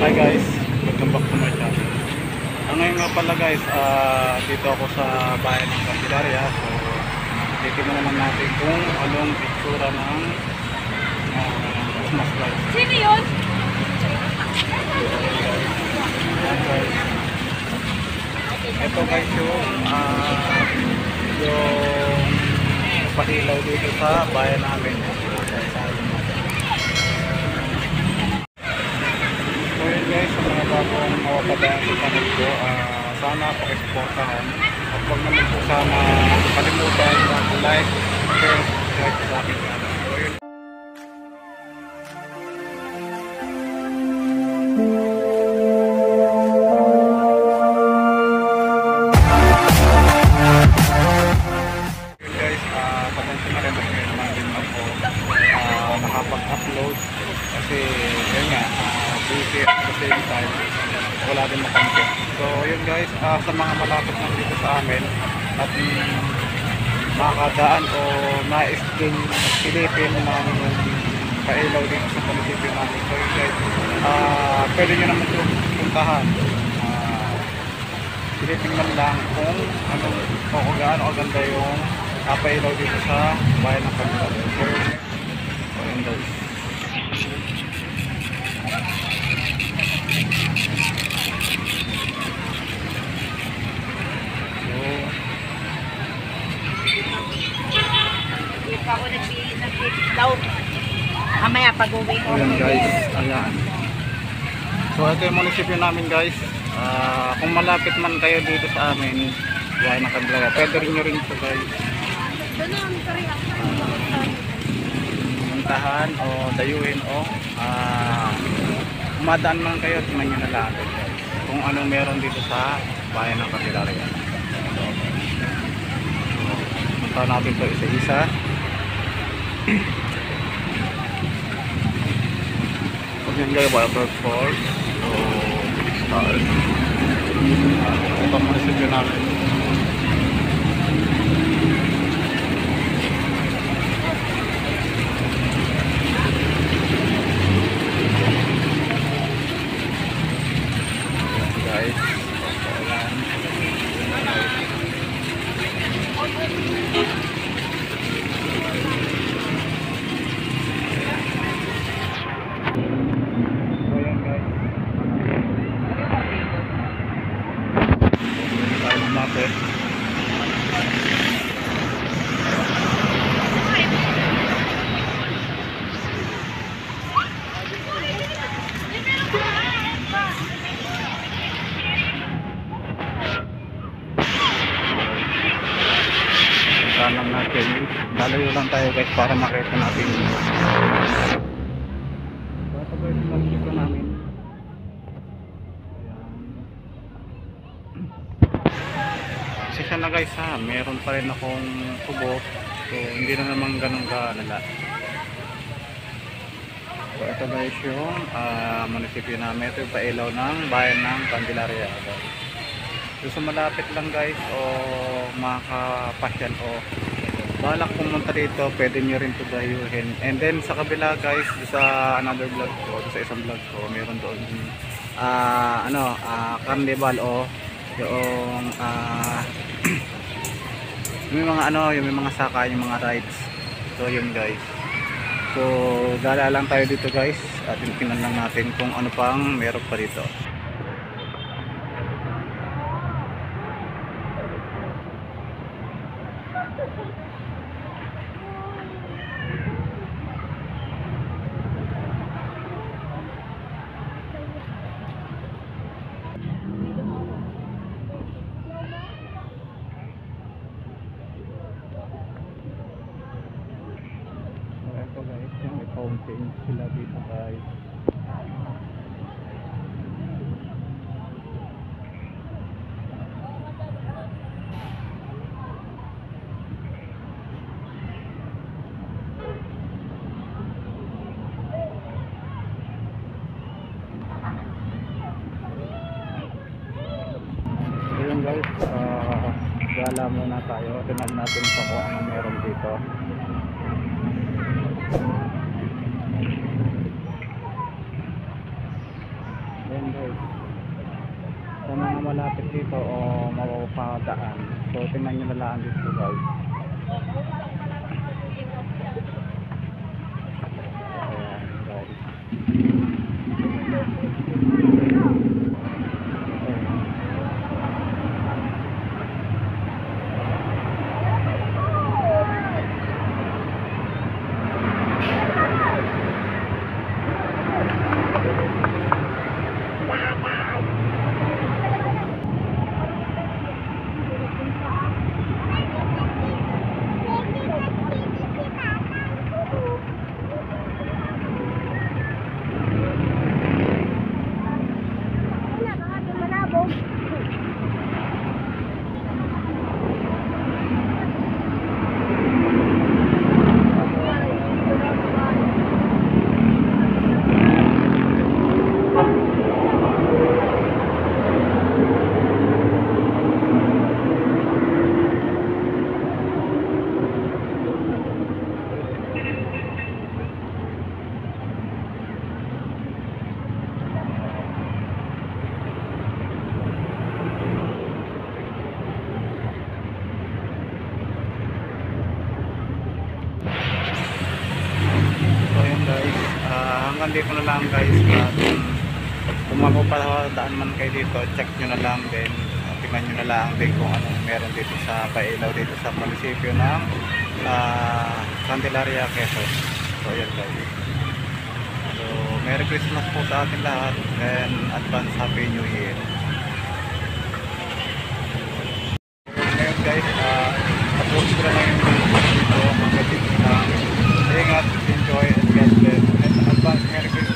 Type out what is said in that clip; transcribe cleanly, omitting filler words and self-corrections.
Hi guys, welcome back to my channel. Ngayon nga pala guys, dito ako sa bayan ng Candelaria. So, titignan naman natin kung anong itsura ng Christmas lights. Sino yun? Ayan guys. Ito guys yung pailaw dito sa bayan namin. So yun guys, sa mga bagong mawapadaan sa channel ko, sana pakisuportahan at huwag naman po sana kalimutan mag-like, share, subscribe sa aking channel. So yun. Yun guys, pasensya na rin kasi naman din ako nakapag-upload kasi yun nga, busy at the same time wala din makontent. So yun guys, sa mga malapit lang dito sa amin at makakadaan o nais din silipin ng pailaw dito sa munisipyo namin. So yun guys, pwede nyo naman puntahan, silipin lang kung ano o kung gaano kaganda yung pailaw dito sa bayan ng Candelaria. So yun guys. Ako nagpili ng tips daw. Mamaya pag-uwi ko. Ayan guys, ayan. So ito yung munisipyo namin guys. Kung malapit man kayo dito sa amin, bayan ng Candelaria, pwede rin nyo rin ito guys. Puntahan o dayuhin o umadaan man kayo, tingnan nyo na lang kung anong meron dito sa bayan ng Candelaria. Punta natin ito isa-isa. Ayan guys, waterfalls. So, stars. Ito ang munisipyo namin. Guys, ayan. Lang natin, lalayo lang tayo guys para makita natin. Ito guys yung dito namin. Kasi siya na guys meron pa rin akong tubo, so hindi na naman ganun kalala. So ito guys yung munisipyo namin. Ito yung pailaw ng bayan ng Candelaria. So sa malapit lang guys o makakapasyal o balak pumunta dito, pwede nyo rin ito dayuhin. And then sa kabila guys, sa another vlog ko, sa isang vlog ko, meron doon carnival o yung yung mga yung may mga saka, yung mga rides. So yun guys. So gala lang tayo dito guys at tingnan lang natin kung ano pang meron pa dito. Ito guys, yung may fountain sila dito guys. So yun guys, gala muna tayo. Tingnan natin pa kung ano meron dito. Ayan guys. Sa mga malapit dito o mapapadaan. So tingnan nyo na lang dito guys. Ayan guys. So yun guys, hanggang dito na lang guys. Kung mapapadaan man kayo dito, check nyo na lang din. Tingnan nyo na lang din kung ano meron dito sa Pailaw, dito sa munisipyo ng Candelaria, Quezon. So yun guys. So Merry Christmas po sa atin lahat and advance Happy New Year. Ngayon guys, tapos ko na lang yung video dito. Magkatid lang. Ingat, enjoy, and God bless. And advance Merry Christmas.